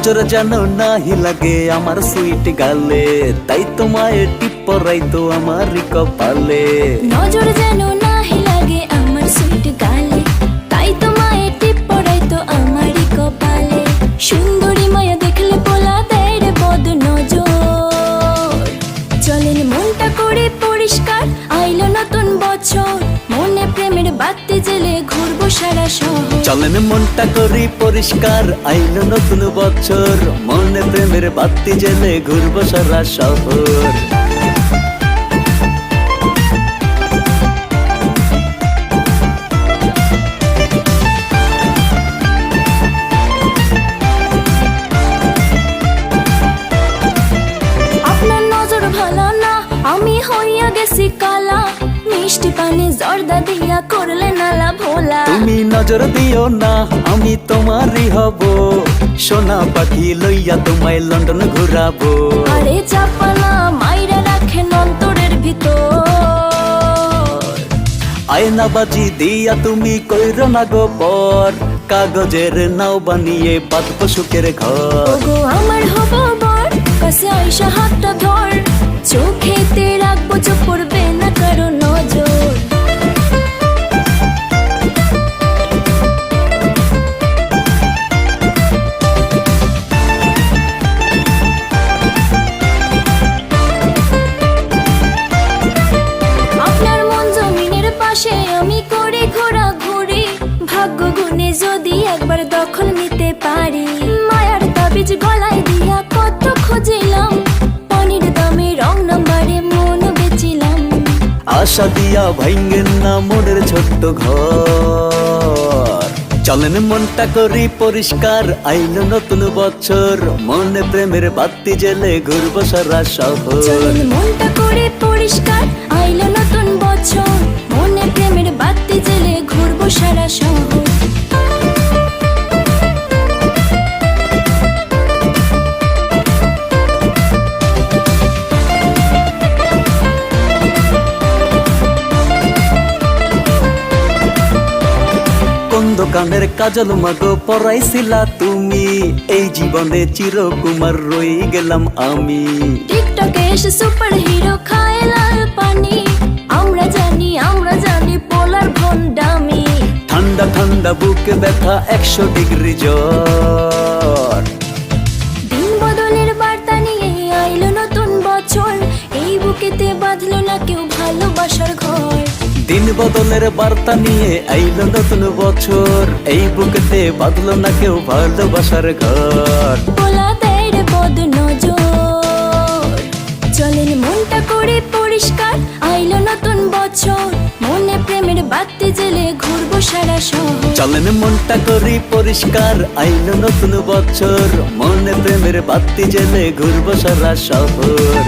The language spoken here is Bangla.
নজর যেন নাহি লাগে আমার সুইট গালে, তাই তোমায় টিপ পরাই তো আমার কপালে। নজর যেন নাহি লাগে আমার সুইট গালে, তাই তোমায় টিপ পরাই তো আমারই কপালে। সুন্দরী মায়া দেখলে পোলা দেয় রে বদ নজর। চলেন মনটা করে পরিষ্কার, আইলো নতুন বছর, মনে প্রেমের বাতি জেলে ঘুরবো সারা শহর। চলেন মনটা করি পরিষ্কার, আইলো নতুন বছর, মনে প্রেমের বাতি জেলে ঘুরবো সারা শহর। আপনার নজর ভালো না, আমি হইয়া গেছি কালা, মিষ্টি পানি জর্দা দিয়া করলে নালা ভোলা। তুমি নজর দিও না, আমি তোমারই হব, সোনা পাখি লইয়া তোমায় লন্ডন ঘুরাবো। আরে চাপালা মাইরা রাখেন অন্তরের ভিতর। আয়নাবাজি দিয়া তুমি কইরো না গো পর, কাগজের নাও বানিয়ে বাঁধবো সুখের ঘর। ওগো আমার হব বর, কাছে আইসা হাতটা ধর, চোখেতে রাখবো চোখ পড়বে না কারো নজর। আপনার মন জমিনের পাশে আমি করি ঘোরাঘুরি, ভাগ্য গুণে যদি একবার দখল নিতে পারি। মায়ার তাবিজ গলায় দিয়া কত খুঁজিলাম, পানির দামে রং নাম্বারে মন বেচিলাম। আশা দিয়া ভাঙ্গেন না মনের ছোট্ট ঘর। চলেন মনটা করি পরিষ্কার, আইলো নতুন বছর, মনে প্রেমের বাতি জেলে ঘুরবো সারা শহর। চলেন মনটা করে পরিষ্কার, আইলো নতুন বছর, মনে প্রেমের বাতি জেলে ঘুরবো সারা শহর। কোন দোকানের কাজল মাগো পরাইছিলা তুমি, এই জীবনে চিরকুমার রই গেলাম আমি। টিকটকে এসে সুপার হিরো খায় লাল পানি, আমরা জানি পোলার ভন্ডামি। ঠান্ডা ঠান্ডা বুকে ব্যথা 100 ডিগ্রি জ্বর। দিন বদলের বার্তা নিয়ে আইলো নতুন বছর, এই বুকেতে বাঁধলো না কেউ ভালোবাসার ঘর। দিন বদলের বার্তা নিয়ে আইলো নতুন বছর, এই বুকেতে বাঁধলো না কেউ ভালোবাসার ঘর। পোলা দেয় রে বদ নজর। চলেন মনটা করে পরিষ্কার, আইলো নতুন বছর, মনে প্রেমের বাতি জেলে ঘুরবো সারা শহর। চলেন মনটা করি পরিষ্কার, আইলো নতুন বছর, মনে প্রেমের বাতি জেলে ঘুরবো সারা শহর।